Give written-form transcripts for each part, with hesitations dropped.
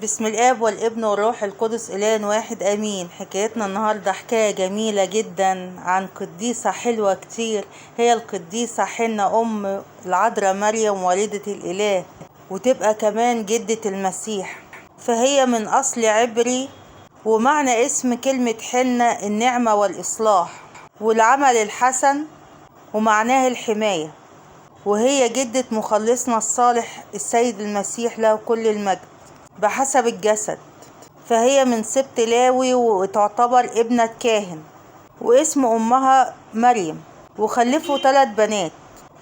بسم الآب والابن والروح القدس إله واحد آمين. حكايتنا النهاردة حكاية جميلة جدا عن قديسة حلوة كتير، هي القديسة حنة أم العذراء مريم والدة الإله، وتبقى كمان جدة المسيح. فهي من أصل عبري، ومعنى اسم كلمة حنة النعمة والإصلاح والعمل الحسن، ومعناه الحماية. وهي جدة مخلصنا الصالح السيد المسيح له كل المجد بحسب الجسد. فهي من سبط لاوي وتعتبر ابنة كاهن، واسم أمها مريم، وخلفوا 3 بنات،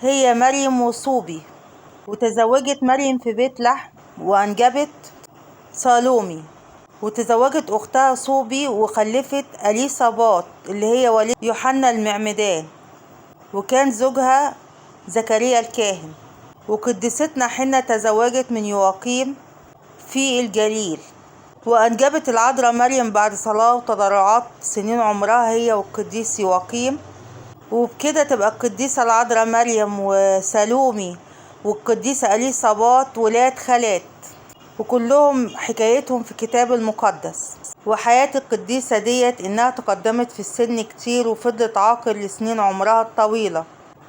هي مريم وصوبي. وتزوجت مريم في بيت لحم وأنجبت صالومي، وتزوجت أختها صوبي وخلفت أليصابات اللي هي وليد يوحنا المعمدان، وكان زوجها زكريا الكاهن. وقديستنا حنة تزوجت من يواقيم في الجليل، وأنجبت العذراء مريم بعد صلاة وتضرعات سنين عمرها هي والقديس يواقيم. وبكده تبقى القديسة العذراء مريم وسالومي والقديسة أليصابات ولاد خالات، وكلهم حكايتهم في الكتاب المقدس. وحياة القديسة ديت إنها تقدمت في السن كتير، وفضلت عاقر لسنين عمرها الطويلة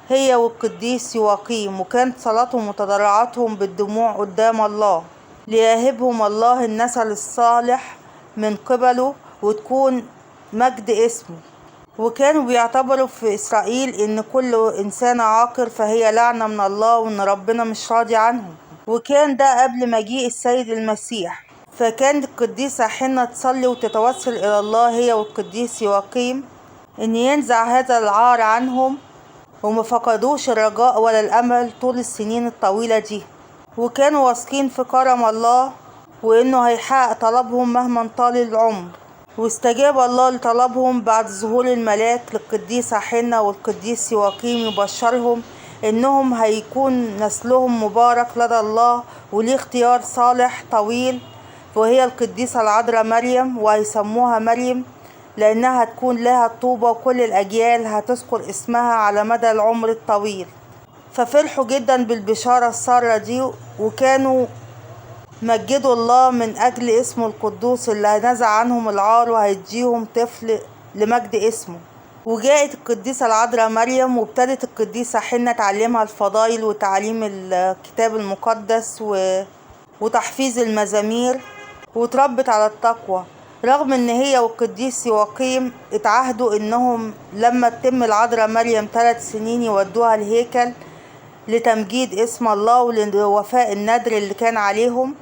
هي والقديس يواقيم، وكانت صلاتهم وتضرعاتهم بالدموع قدام الله ليهبهم الله النسل الصالح من قبله وتكون مجد اسمه. وكانوا بيعتبروا في إسرائيل إن كل إنسان عاقر فهي لعنة من الله، وإن ربنا مش راضي عنهم. وكان ده قبل مجيء السيد المسيح. فكانت القديسة حنة تصلي وتتوسل إلى الله هي والقديس يواقيم إن ينزع هذا العار عنهم، وما فقدوش الرجاء ولا الأمل طول السنين الطويلة دي. وكانوا واثقين في كرم الله وإنه هيحقق طلبهم مهما طال العمر. واستجاب الله لطلبهم بعد ظهور الملاك للقديسة حنة والقديس يواقيم يبشرهم إنهم هيكون نسلهم مبارك لدى الله وليه اختيار صالح طويل، وهي القديسة العذراء مريم، وهيسموها مريم لأنها هتكون لها الطوبة، وكل الأجيال هتذكر اسمها على مدى العمر الطويل. ففرحوا جدا بالبشارة السارة دي، وكانوا مجدوا الله من أجل اسمه القدوس اللي هنزع عنهم العار وهيديهم طفل لمجد اسمه. وجاءت القديسة العذراء مريم، وابتدت القديسة حنة تعلمها الفضائل وتعليم الكتاب المقدس وتحفيظ المزامير، وتربت على التقوى، رغم ان هي والقديس يواقيم اتعهدوا انهم لما تتم العذراء مريم 3 سنين يودوها الهيكل لتمجيد اسم الله ولوفاء النذر اللي كان عليهم.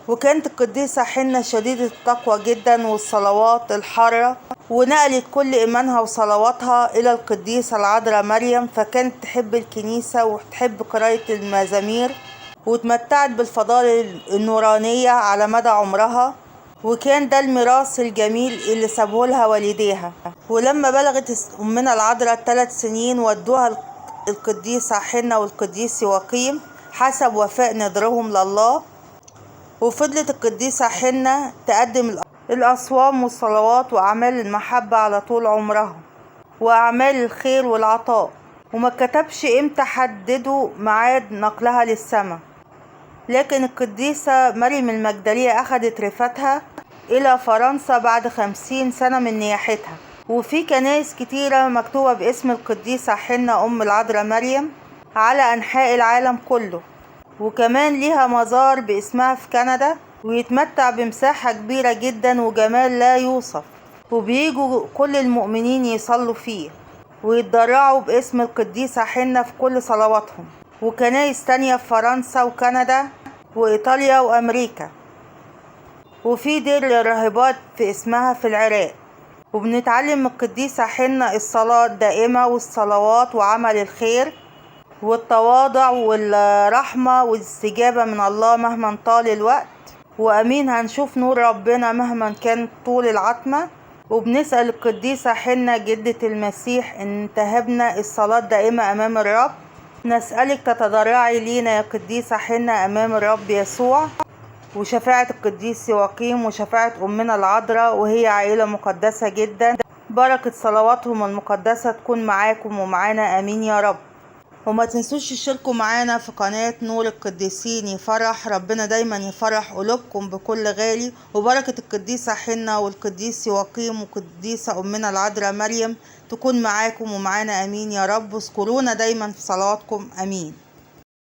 وكانت القديسة حنة شديدة التقوى جدا والصلوات الحارة، ونقلت كل إيمانها وصلواتها إلى القديسة العذراء مريم. فكانت تحب الكنيسة وتحب قراءة المزامير، وتمتعت بالفضائل النورانية على مدى عمرها، وكان ده الميراث الجميل اللي سابه لها والديها. ولما بلغت أمنا العذراء 3 سنين ودوها القديسة حنة والقديس يواقيم حسب وفاء نذرهم لله. وفضلت القديسة حنة تقدم الأصوام والصلوات وأعمال المحبة على طول عمرها وأعمال الخير والعطاء، وما كتبش امتى حددوا ميعاد نقلها للسماء. لكن القديسة مريم المجدلية أخذت رفاتها إلى فرنسا بعد 50 سنة من نياحتها. وفي كنائس كتيرة مكتوبة باسم القديسة حنة أم العذراء مريم على أنحاء العالم كله، وكمان ليها مزار باسمها في كندا، ويتمتع بمساحة كبيرة جدا وجمال لا يوصف، وبيجوا كل المؤمنين يصلوا فيه ويتضرعوا باسم القديسة حنة في كل صلواتهم. وكنائس تانية في فرنسا وكندا وإيطاليا وأمريكا، وفي دير للراهبات في اسمها في العراق. وبنتعلم من القديسة حنة الصلاة الدائمة والصلوات وعمل الخير والتواضع والرحمة والاستجابة من الله مهما طال الوقت، وأمين هنشوف نور ربنا مهما كان طول العتمة. وبنسأل القديسة حنة جدة المسيح إن تهبنا الصلاة الدائمة أمام الرب. نسألك تتضرعي لينا يا قديسة حنة أمام الرب يسوع، وشفاعة القديس يواقيم وشفاعة أمنا العذراء، وهي عائلة مقدسة جدا. بركة صلواتهم المقدسة تكون معاكم ومعانا، آمين يا رب. وما تنسوش تشتركوا معانا في قناة نور القديسين يفرح. ربنا دايما يفرح قلوبكم بكل غالي، وبركة القديسة حنة والقديس يواقيم والقديسة أمنا العذراء مريم تكون معاكم ومعانا. أمين يا رب. اذكرونا دايما في صلاتكم. أمين.